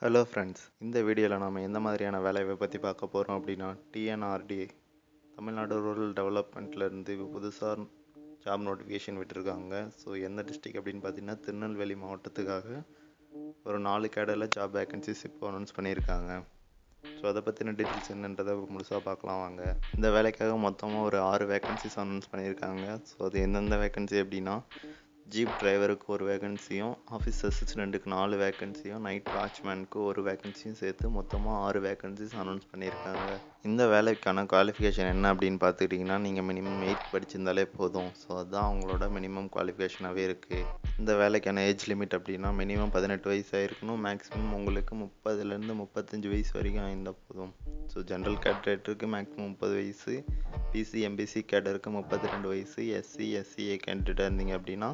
Hello friends, இந்த வீடியோவில் நாம் எந்த மாதிரியான வேலையை பற்றி பார்க்க போகிறோம் அப்படின்னா டிஎன்ஆர்டி தமிழ்நாடு ரூரல் டெவலப்மெண்ட்லேருந்து புதுசாக ஜாப் நோட்டிஃபிகேஷன் விட்டுருக்காங்க. ஸோ எந்த டிஸ்ட்ரிக் அப்படின்னு பார்த்தீங்கன்னா திருநெல்வேலி மாவட்டத்துக்காக ஒரு 4 கேடரில் ஜாப் வேகன்சிஸ் இப்போ அனௌன்ஸ் பண்ணியிருக்காங்க. ஸோ அதை பற்றின டீட்டெயில்ஸ் என்னன்றதை முழுசாக பார்க்கலாம் வாங்க. இந்த வேலைக்காக மொத்தமாக ஒரு 6 வேகன்சிஸ் அனௌன்ஸ் பண்ணியிருக்காங்க. ஸோ அது எந்தெந்த வேகன்சி அப்படின்னா ஜீப் டிரைவருக்கு ஒரு வேகன்சியும், ஆஃபீஸ் அசிஸ்டண்ட்டுக்கு 4 வேகன்சியும், நைட் வாட்ச்மேனுக்கு ஒரு வேகன்சியும் சேர்த்து மொத்தமாக 6 வேகன்சிஸ் அனௌன்ஸ் பண்ணியிருக்காங்க. இந்த வேலைக்கான குவாலிஃபிகேஷன் என்ன அப்படின்னு பார்த்துக்கிட்டிங்கன்னா நீங்கள் மினிமம் 8 படிச்சிருந்தாலே போதும். ஸோ அதுதான் அவங்களோட மினிமம் குவாலிஃபிகேஷனாகவே இருக்குது. இந்த வேலைக்கான ஏஜ் லிமிட் அப்படின்னா மினிமம் 18 வயசாக இருக்கணும். மேக்ஸிமம் உங்களுக்கு 30லேருந்து 35 வயசு வரைக்கும் இருந்தால் போதும். ஸோ ஜென்ரல் கேண்டிடேட்டருக்கு மேக்ஸிமம் 30 வயசு, பிசி எம்பிசி கேடருக்கு 32 வயசு, எஸ்சி எஸ்சிஏ கேண்டிடேட் இருந்தீங்க அப்படின்னா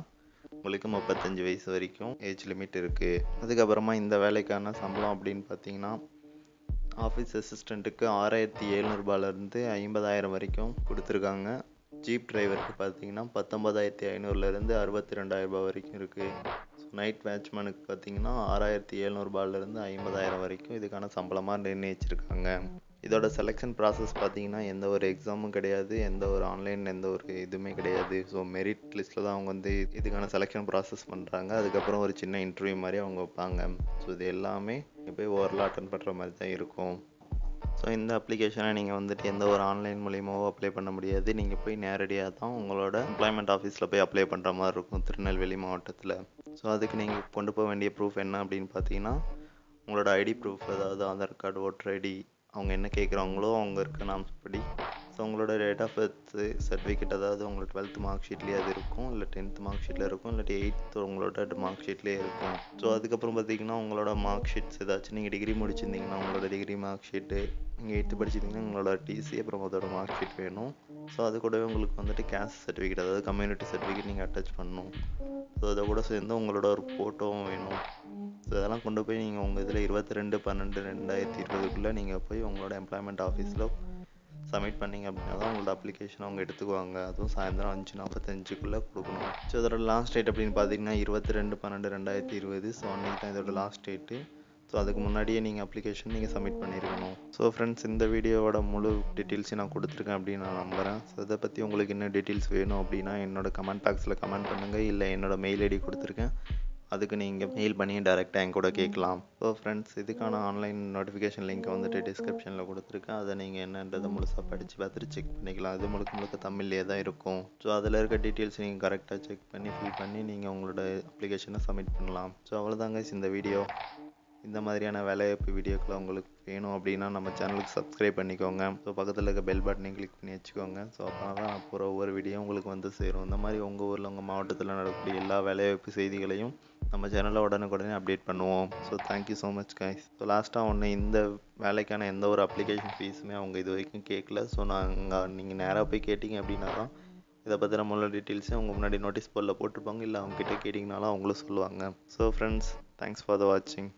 உங்களுக்கு 35 வயசு வரைக்கும் ஏஜ் லிமிட் இருக்குது. அதுக்கப்புறமா இந்த வேலைக்கான சம்பளம் அப்படின்னு பார்த்தீங்கன்னா ஆஃபீஸ் அசிஸ்டண்ட்டுக்கு 6,700 50,000 வரைக்கும் கொடுத்துருக்காங்க. ஜீப் டிரைவருக்கு பார்த்தீங்கன்னா 19,500 62,000 வரைக்கும் இருக்குது. ஸோ நைட் வாட்ச்மேனுக்கு பார்த்தீங்கன்னா 6,700 50,000 வரைக்கும் இதுக்கான சம்பளமாக நிர்ணயிச்சிருக்காங்க. இதோட செலெக்ஷன் ப்ராசஸ் பார்த்தீங்கன்னா எந்த ஒரு எக்ஸாமும் கிடையாது, எந்த ஒரு ஆன்லைன் எந்த ஒரு இதுவுமே கிடையாது. ஸோ மெரிட் லிஸ்ட்டில் தான் அவங்க இதுக்கான செலெக்ஷன் ப்ராசஸ் பண்ணுறாங்க. அதுக்கப்புறம் ஒரு சின்ன இன்டர்வியூ மாதிரி அவங்க வைப்பாங்க. ஸோ இது எல்லாமே போய் ஓரலாக அட்டன் பண்ணுற மாதிரி தான் இருக்கும். ஸோ இந்த அப்ளிகேஷனை நீங்கள் எந்த ஒரு ஆன்லைன் மூலியமாவோ அப்ளை பண்ண முடியாது. நீங்கள் போய் நேரடியாக தான் உங்களோட எம்ப்ளாய்மெண்ட் ஆஃபீஸில் போய் அப்ளை பண்ணுற மாதிரி இருக்கும் திருநெல்வேலி மாவட்டத்தில். ஸோ அதுக்கு நீங்கள் கொண்டு போக வேண்டிய ப்ரூஃப் என்ன அப்படின்னு பார்த்தீங்கன்னா உங்களோட ஐடி ப்ரூஃப், அதாவது ஆதார் கார்டு, ஓட்டர் ஐடி, அவங்க என்ன கேட்குறாங்களோ அவங்க இருக்க நாம்ஸ் படி. ஸோ உங்களோட டேட் ஆஃப் பர்த் சர்டிஃபிகேட், அதாவது உங்களோட 12th மார்க் ஷீட்லேயே அது இருக்கும், இல்லை 10th மார்க் ஷீட்டில் இருக்கும், இல்லாட்டி 8th உங்களோட மார்க் ஷீட்லேயே இருக்கும். ஸோ அதுக்கப்புறம் பார்த்தீங்கன்னா உங்களோட மார்க் ஷீட்ஸ் ஏதாச்சும் நீங்கள் டிகிரி முடிச்சிருந்தீங்கன்னா உங்களோட டிகிரி மார்க் ஷீட்டு, நீங்கள் 8th படிச்சிருந்தீங்கன்னா உங்களோட டிசி, அப்புறம் அதோட மார்க் ஷீட் வேணும். ஸோ அது கூடவே உங்களுக்கு கேஸ்ட் சர்டிஃபிகேட், அதாவது கம்யூனிட்டி சர்டிஃபிகேட் நீங்கள் அட்டாச் பண்ணணும். ஸோ அதை கூட சேர்ந்து உங்களோட ஒரு ஃபோட்டோவும் வேணும். ஸோ இதெல்லாம் கொண்டு போய் நீங்கள் உங்கள் இதில் 22/12/2020 நீங்கள் போய் உங்களோட எம்ப்ளாய்மெண்ட் ஆஃபீஸில் சப்மிட் பண்ணிங்க அப்படின்னா தான் உங்களோட அப்ளிகேஷன் அவங்க எடுத்துக்குவாங்க. அதுவும் சாயந்தரம் 5:45 கொடுக்கணும். ஸோ இதோட லாஸ்ட் டேட் அப்படின்னு பார்த்தீங்கன்னா 22/12/2020. ஸோ அன்றைக்கி தான் இதோட லாஸ்ட் டேட்டு. ஸோ அதுக்கு முன்னாடியே நீங்கள் அப்ளிகேஷன் நீங்கள் சப்மிட் பண்ணியிருக்கணும். ஸோ ஃப்ரெண்ட்ஸ், இந்த வீடியோவோட முழு டீட்டெயில்ஸையும் நான் கொடுத்துருக்கேன் அப்படின்னு நான் நம்புகிறேன். ஸோ இதை பற்றி உங்களுக்கு என்ன டீட்டெயில்ஸ் வேணும் அப்படின்னா என்னோட கமெண்ட் பாக்ஸில் கமெண்ட் பண்ணுங்கள், இல்லை என்னோட மெயில் ஐடி கொடுத்துருக்கேன், அதுக்கு நீங்கள் மெயில் பண்ணி டேரெக்டாக என் கூட கேட்கலாம். ஸோ ஃப்ரெண்ட்ஸ், இதுக்கான ஆன்லைன் நோட்டிஃபிகேஷன் லிங்க்கை டிஸ்கிரிப்ஷனில் கொடுத்துருக்கேன். அதை நீங்கள் என்னன்றதை முழுசாக படித்து பார்த்துட்டு செக் பண்ணிக்கலாம். அது முழுக்க தமிழ்லேயே தான் இருக்கும். ஸோ அதில் இருக்க டீட்டெயில்ஸ் நீங்கள் கரெக்டாக செக் பண்ணி ஃபில் பண்ணி நீங்கள் உங்களோட அப்ளிகேஷனை சப்மிட் பண்ணலாம். ஸோ அவ்வளோதாங்க இந்த வீடியோ. இந்த மாதிரியான வேலைவாய்ப்பு வீடியோக்களை உங்களுக்கு வேணும் அப்படின்னா நம்ம சேனலுக்கு சப்ஸ்கிரைப் பண்ணிக்கோங்க. ஸோ பக்கத்தில் இருக்க பெல் பட்டனையும் கிளிக் பண்ணி வச்சுக்கோங்க. ஸோ அப்போ தான் நான் போகிற ஒவ்வொரு வீடியோ உங்களுக்கு சேரும். இந்த மாதிரி உங்கள் ஊரில் உங்கள் மாவட்டத்தில் நடக்கக்கூடிய எல்லா வேலைவாய்ப்பு செய்திகளையும் நம்ம சேனலில் உடனுக்குடனே அப்டேட் பண்ணுவோம். So thank you so much guys. So லாஸ்ட்டாக இந்த வேலைக்கான எந்த ஒரு அப்ளிகேஷன் ஃபீஸுமே அவங்க இது வரைக்கும் கேட்கல. ஸோ நீங்கள் நேராக போய் கேட்டிங்க அப்படின்னா தான் இதை பற்றின முழு டீட்டெயில்ஸே அவங்க முன்னாடி நோட்டீஸ் போர்டில் போட்டிருப்பாங்க, இல்லை அவங்ககிட்ட கேட்டிங்கனாலும் அவங்களும் சொல்லுவாங்க. So friends, thanks for the வாட்சிங்.